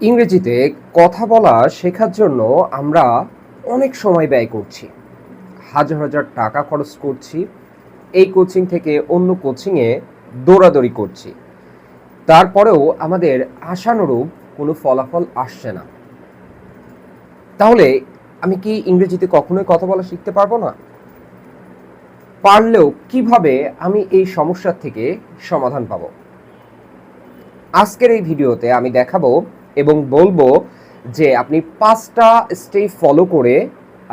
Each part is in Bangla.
ইংরেজিতে কথা বলা শেখার জন্য আমরা অনেক সময় ব্যয় করছি। হাজার হাজার টাকা খরচ করছি। এই কোচিং থেকে অন্য কোচিংয়ে দৌড়াদৌড়ি করছি। তারপরেও আমাদের আশানুরূপ কোনো ফলাফল আসছে না। তাহলে আমি কি ইংরেজিতে কখনোই কথা বলা শিখতে পারবো না? পারলেও কিভাবে আমি এই সমস্যার থেকে সমাধান পাবো? আজকের এই ভিডিওতে আমি দেখাবো এবং বলবো যে আপনি 5টা স্টেপ ফলো করে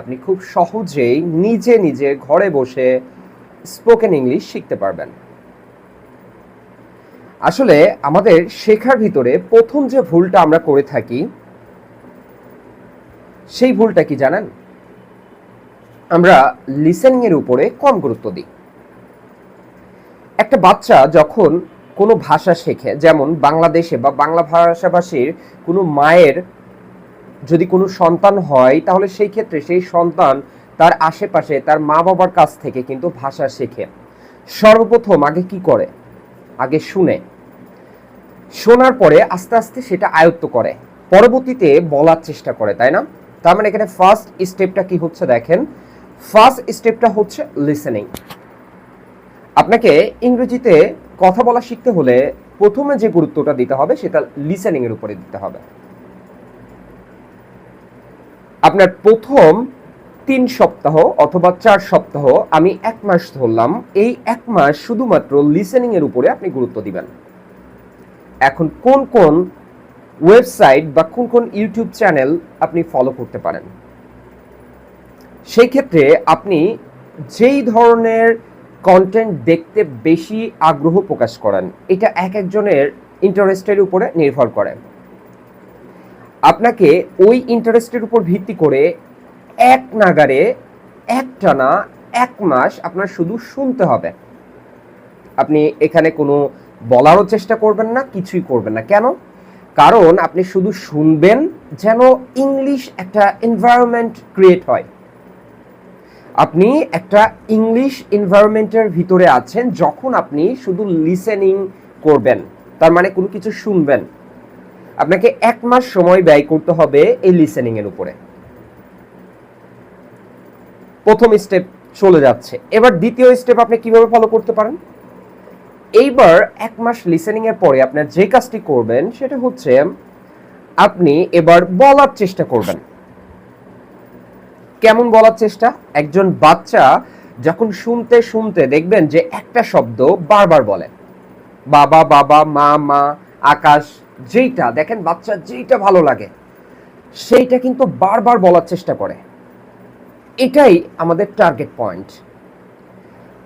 আপনি খুব সহজেই নিজে নিজে ঘরে বসে স্পোকেন ইংলিশ শিখতে পারবেন। আসলে আমাদের শেখার ভিতরে প্রথম যে ভুলটা আমরা করে থাকি, সেই ভুলটা কি জানেন? আমরা লিসেনিং এর উপরে কম গুরুত্ব দিই। একটা বাচ্চা যখন কোনো ভাষা শেখে, যেমন বাংলাদেশে বা বাংলা ভাষাভাষীর কোনো মায়ের যদি কোনো সন্তান হয়, তাহলে সেই ক্ষেত্রে সেই সন্তান তার আশেপাশে তার মা বাবার কাছ থেকে কিন্তু ভাষা শেখে। সর্বপ্রথম আগে কি করে? আগে শুনে, শোনার পরে আস্তে আস্তে সেটা আয়ত্ত করে, পরবর্তীতে বলার চেষ্টা করে, তাই না? তার মানে এখানে ফার্স্ট স্টেপটা কি হচ্ছে দেখেন, ফার্স্ট স্টেপটা হচ্ছে লিসেনিং। আপনাকে ইংরেজিতে কথা বলা শিখতে হলে প্রথমে যে গুরুত্বটা দিতে হবে সেটা লিসেনিং এর উপরে দিতে হবে। আপনার প্রথম 3 সপ্তাহ অথবা 4 সপ্তাহ, আমি 1 মাস ধরলাম, এই 1 মাস শুধুমাত্র লিসেনিং এর উপরে আপনি গুরুত্ব দিবেন। এখন কোন কোন ওয়েবসাইট বা কোন কোন ইউটিউব চ্যানেল আপনি ফলো করতে পারেন? সেই ক্ষেত্রে আপনি যেই ধরনের কন্টেন্ট দেখতে বেশি আগ্রহ প্রকাশ করেন, এটা এক একজনের ইন্টারেস্টের উপরে নির্ভর করে। আপনাকে ওই ইন্টারেস্টের উপর ভিত্তি করে এক নাগারে একটানা 1 মাস আপনার শুধু শুনতে হবে। আপনি এখানে কোনো বলারও চেষ্টা করবেন না, কিছুই করবেন না। কেন? কারণ আপনি শুধু শুনবেন যেন ইংলিশ একটা এনভায়রনমেন্ট ক্রিয়েট হয়। আপনি একটা ইংলিশ এনভায়রনমেন্টের ভিতরে আছেন যখন আপনি শুধু লিসেনিং করবেন, তার মানে কোনো কিছু শুনবেন। আপনাকে 1 মাস সময় ব্যয় করতে হবে এই লিসেনিং এর উপরে। প্রথম স্টেপ চলে যাচ্ছে। এবার দ্বিতীয় স্টেপ আপনি কিভাবে ফলো করতে পারেন? এইবার 1 মাস লিসেনিং এর পরে আপনার যে কাজটি করবেন সেটা হচ্ছে আপনি এবার বলার চেষ্টা করবেন। কেমন বলার চেষ্টা? একজন বাচ্চা যখন শুনতে শুনতে দেখবেন যে একটা শব্দ বারবার বলে, বাবা বাবা, মা মা, আকাশ, যেইটা দেখেন বাচ্চা যেইটা ভালো লাগে সেইটা কিন্তু বারবার বলার চেষ্টা করে। এটাই আমাদের টার্গেট পয়েন্ট।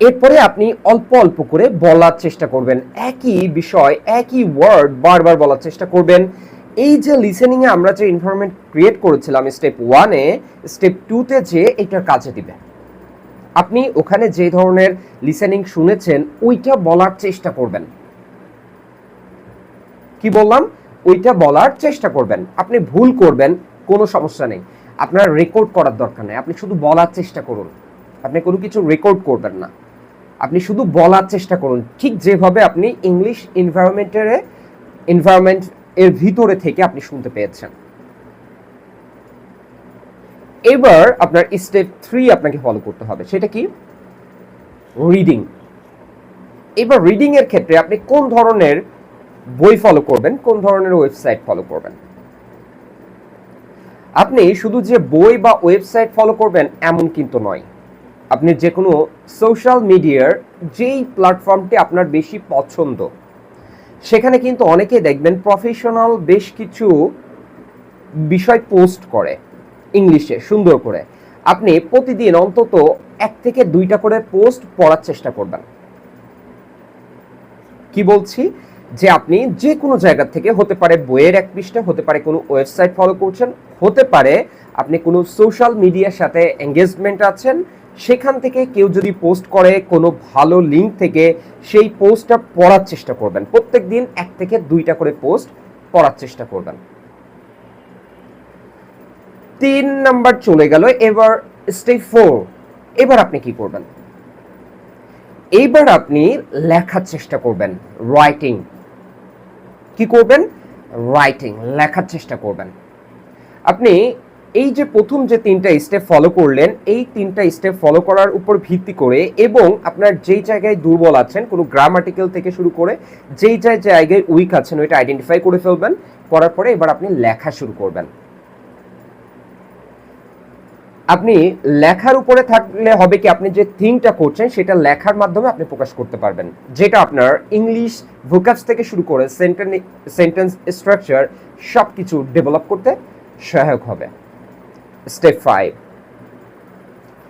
এরপরে আপনি অল্প অল্প করে বলার চেষ্টা করবেন, একই বিষয় একই ওয়ার্ড বারবার বলার চেষ্টা করবেন। এই যে লিসেনিং এ আমরা যে এনভায়রনমেন্ট ক্রিয়েট করেছিলাম স্টেপ 1-এ, স্টেপ 2-তে যে এটার কাজে দিবে। আপনি ওখানে যে ধরনের লিসেনিং শুনেছেন ওইটা বলার চেষ্টা করবেন। কি বললাম? ওইটা বলার চেষ্টা করবেন। আপনি ভুল করবেন, কোনো সমস্যা নেই, আপনার রেকর্ড করার দরকার নেই, আপনি শুধু বলার চেষ্টা করুন। আপনি কোনো কিছু রেকর্ড করবেন না, আপনি শুধু বলার চেষ্টা করুন, ঠিক যেভাবে আপনি ইংলিশ এনভায়রনমেন্ট এর ভিতরে থেকে আপনি শুনতে পেয়েছেন। এবার আপনার স্টেপ 3 আপনাকে ফলো করতে হবে। সেটা কি? রিডিং। এবার রিডিং এর ক্ষেত্রে আপনি কোন ধরনের বই ফলো করবেন, কোন ধরনের ওয়েবসাইট ফলো করবেন? আপনি শুধু যে বই বা ওয়েবসাইট ফলো করবেন এমন কিন্তু নয়। আপনি যে কোনো সোশ্যাল মিডিয়ার যেই প্ল্যাটফর্মটি আপনার বেশি পছন্দ, সেখানে কিন্তু অনেকেই দেখবেন প্রফেশনাল বেশ কিছু বিষয় পোস্ট করে ইংলিশে সুন্দর করে। আপনি প্রতিদিন অন্তত 1 থেকে 2টা করে পোস্ট পড়ার চেষ্টা করবেন। কি বলছি? যে আপনি যে কোনো জায়গা থেকে, হতে পারে বইয়ের 1 পৃষ্ঠা, হতে পারে কোনো ওয়েবসাইট ফলো করছেন, হতে পারে আপনি কোনো সোশ্যাল মিডিয়ার সাথে এঙ্গেজমেন্ট আছেন, সেখান থেকে কেউ যদি পোস্ট করে কোনো ভালো লিঙ্ক থেকে, সেই পোস্টটা পড়ার চেষ্টা করবেন। প্রত্যেকদিন 1 থেকে 2টা করে পোস্ট পড়ার চেষ্টা করবেন। 3 নাম্বার চলে গেল। এবার স্টেপ 4। এবার আপনি কি করবেন? এইবার আপনি লেখার চেষ্টা করবেন, রাইটিং। কি করবেন? রাইটিং, লেখার চেষ্টা করবেন। আপনি এই যে প্রথম যে 3টা স্টেপ ফলো করলেন, এই 3টা স্টেপ ফলো করার উপর ভিত্তি করে এবং আপনার যেই জায়গায় দুর্বল আছেন, কোনো গ্রামাটিক্যাল থেকে শুরু করে যেই জায়গায় উইক আছেন ওইটা আইডেন্টিফাই করে ফেলবেন। করার পরে এবার আপনি লেখা শুরু করবেন। আপনি লেখার উপরে থাকলে হবে কি, আপনি যে থিংটা করছেন সেটা লেখার মাধ্যমে আপনি প্রকাশ করতে পারবেন, যেটা আপনার ইংলিশ ভোকাবস থেকে শুরু করে সেন্টেন্স স্ট্রাকচার সব কিছু ডেভেলপ করতে সহায়ক হবে। স্টেপ 5,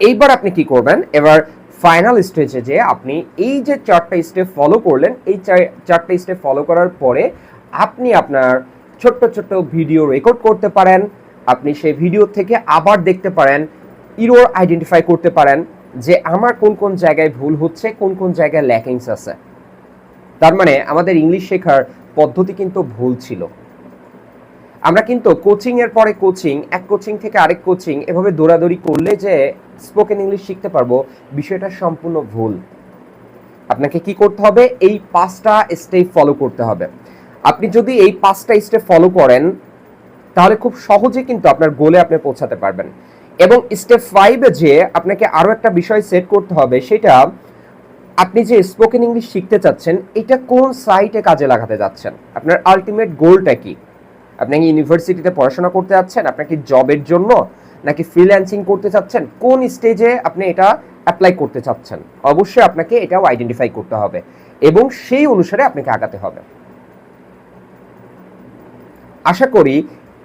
এইবার আপনি কি করবেন, এবার ফাইনাল স্টেজে যে আপনি এই যে 4টা স্টেপ ফলো করলেন, এই 4টা স্টেপ ফলো করার পরে আপনি আপনার ছোট্ট ছোট্ট ভিডিও রেকর্ড করতে পারেন। আপনি সেই ভিডিও থেকে আবার দেখতে পারেন, ইরর আইডেন্টিফাই করতে পারেন যে আমার কোন কোন জায়গায় ভুল হচ্ছে, কোন কোন জায়গায় ল্যাকিংস আছে। তার মানে আমাদের ইংলিশ শেখার পদ্ধতি কিন্তু ভুল ছিল। আমরা কিন্তু কোচিং এর পরে কোচিং, এক কোচিং থেকে আরেক কোচিং এভাবে দৌড়াদৌড়ি করলে যে স্পোকেন ইংলিশ শিখতে পারবো, বিষয়টা সম্পূর্ণ ভুল। আপনাকে কি করতে হবে, এই 5টা স্টেপ ফলো করতে হবে। আপনি যদি এই 5টা স্টেপ ফলো করেন তাহলে খুব সহজে কিন্তু আপনার গোলে আপনি পৌঁছাতে পারবেন। এবং স্টেপ 5-এ যে আপনাকে আরো একটা বিষয় সেট করতে হবে, সেটা আপনি যে স্পোকেন ইংলিশ শিখতে চাচ্ছেন এটা কোন সাইটে কাজে লাগাতে যাচ্ছেন, আপনার আলটিমেট গোলটা কি। আপনি কি ইউনিভার্সিটিতে পড়াশোনা করতে যাচ্ছেন, আপনাকে জবের জন্য, নাকি ফ্রিল্যান্সিং করতে চাচ্ছেন, কোন স্টেজে আপনি এটা অ্যাপ্লাই করতে চাচ্ছেন, অবশ্যই আপনাকে এটাও আইডেন্টিফাই করতে হবে এবং সেই অনুসারে আপনাকে আগাতে হবে। আশা করি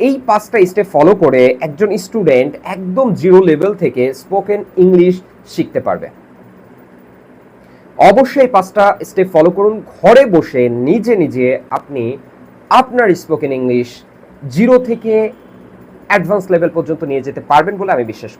এই 5টা স্টেপ ফলো করে একজন স্টুডেন্ট একদম জিরো লেভেল থেকে স্পোকেন ইংলিশ শিখতে পারবে। অবশ্যই 5টা স্টেপ ফলো করুন, ঘরে বসে নিজে নিজে আপনি আপনার স্পোকেন ইংলিশ জিরো থেকে অ্যাডভান্স লেভেল পর্যন্ত নিয়ে যেতে পারবেন বলে আমি বিশ্বাস করি।